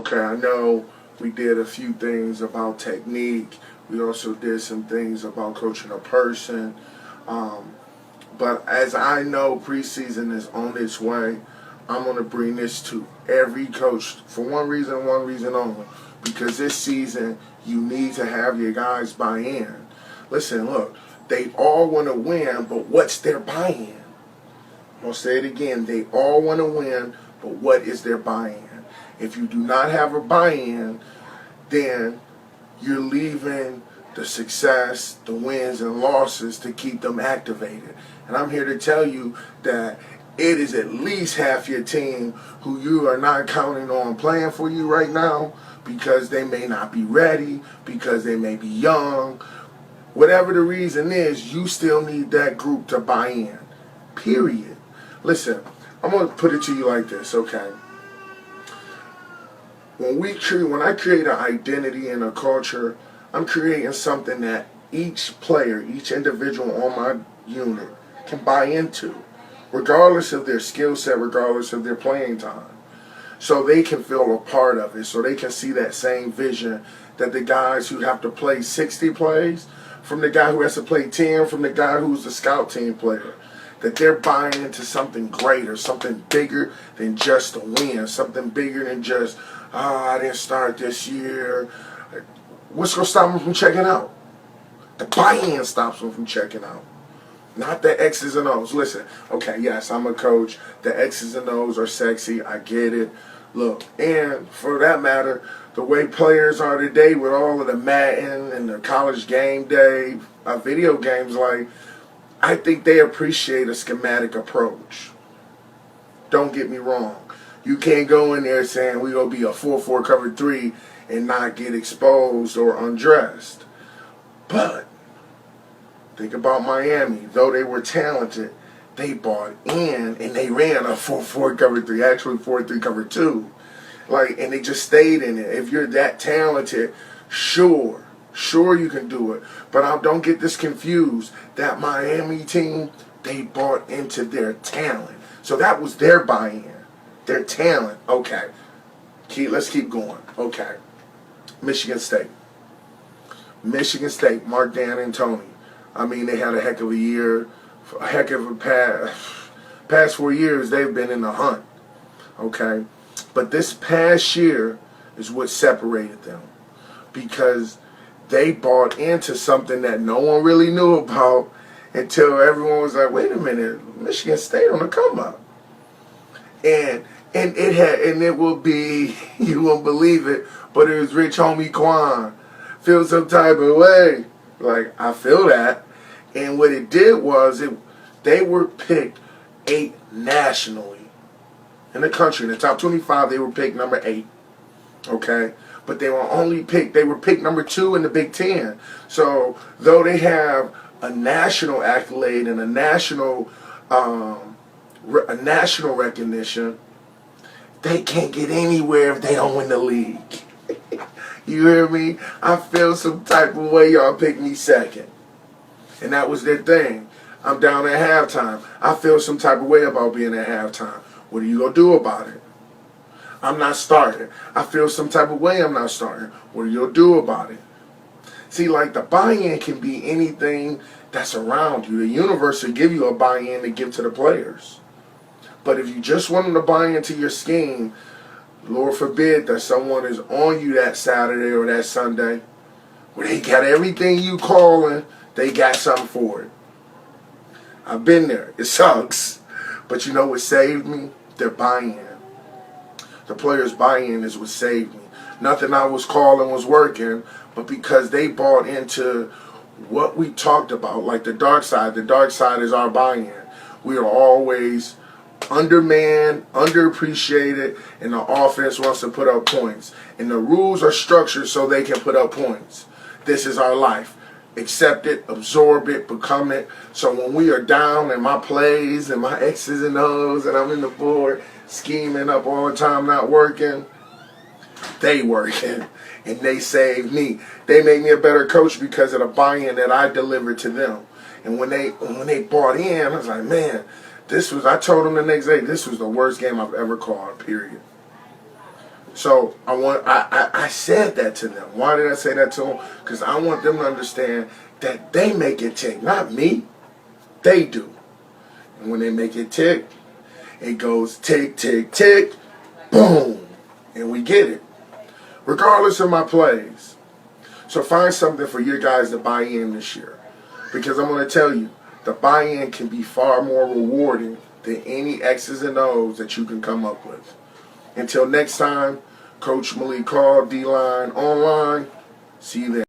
Okay, I know we did a few things about technique. We also did some things about coaching a person. But as I know preseason is on its way, I'm going to bring this to every coach for one reason only. Because this season, you need to have your guys buy in. Listen, look, they all want to win, but what's their buy-in? I'm going to say it again. They all want to win, but what is their buy-in? If you do not have a buy-in, then you're leaving the success, the wins and losses to keep them activated. And I'm here to tell you that it is at least half your team who you are not counting on playing for you right now because they may not be ready, because they may be young. Whatever the reason is, you still need that group to buy in. Period. Listen, I'm going to put it to you like this, okay? When I create an identity and a culture, I'm creating something that each player, each individual on my unit can buy into, regardless of their skill set, regardless of their playing time. So they can feel a part of it, so they can see that same vision that the guys who have to play 60 plays, from the guy who has to play 10, from the guy who's the scout team player, that they're buying into something greater, something bigger than just a win, something bigger than just, I didn't start this year. What's going to stop them from checking out? The buy-in stops them from checking out. Not the X's and O's. Listen, okay, yes, I'm a coach. The X's and O's are sexy. I get it. Look, and for that matter, the way players are today with all of the Madden and the college game day, video games, like, I think they appreciate a schematic approach. Don't get me wrong. You can't go in there saying we're going to be a 4-4 cover 3 and not get exposed or undressed. But think about Miami. Though they were talented, they bought in and they ran a 4-4 cover 3, actually 4-3 cover 2. And they just stayed in it. If you're that talented, sure you can do it. But don't get this confused. That Miami team, they bought into their talent. So that was their buy-in. Their talent. Okay. Let's keep going. Okay. Michigan State, Mark, Dan, and Tony. I mean, they had a heck of a year, a heck of a past 4 years, they've been in the hunt, okay? But this past year is what separated them because they bought into something that no one really knew about until everyone was like, wait a minute, Michigan State on the come up. And it will be, you won't believe it, but it was Rich Homie Quan. Feel some type of way. Like, I feel that. And what it did was, they were picked 8 nationally in the country. In the top 25, they were picked number 8. Okay? But they were picked number 2 in the Big Ten. So, though they have a national accolade and a national recognition, they can't get anywhere if they don't win the league. You hear me? I feel some type of way y'all picked me second. And that was their thing. I'm down at halftime. I feel some type of way about being at halftime. What are you going to do about it? I'm not starting. I feel some type of way I'm not starting. What are you going to do about it? See, like, the buy-in can be anything that's around you. The universe will give you a buy-in to give to the players. But if you just want them to buy into your scheme, Lord forbid that someone is on you that Saturday or that Sunday where they got everything you calling, they got something for it. I've been there. It sucks. But you know what saved me? Their buy-in. The players' buy-in is what saved me. Nothing I was calling was working, but because they bought into what we talked about, like the dark side. The dark side is our buy-in. We are always undermanned, underappreciated, and the offense wants to put up points. And the rules are structured so they can put up points. This is our life. Accept it, absorb it, become it. So when we are down in my plays and my X's and O's and I'm in the board scheming up all the time, not working, they working. And they saved me. They made me a better coach because of the buy-in that I delivered to them. And when they bought in, I was like, man, I told them the next day, this was the worst game I've ever called, period. So I said that to them. Why did I say that to them? Because I want them to understand that they make it tick, not me. They do. And when they make it tick, it goes tick, tick, tick, boom, and we get it. Regardless of my plays. So find something for your guys to buy in this year. Because I'm going to tell you, the buy-in can be far more rewarding than any X's and O's that you can come up with. Until next time, Coach Malik Call, D-Line Online. See you there.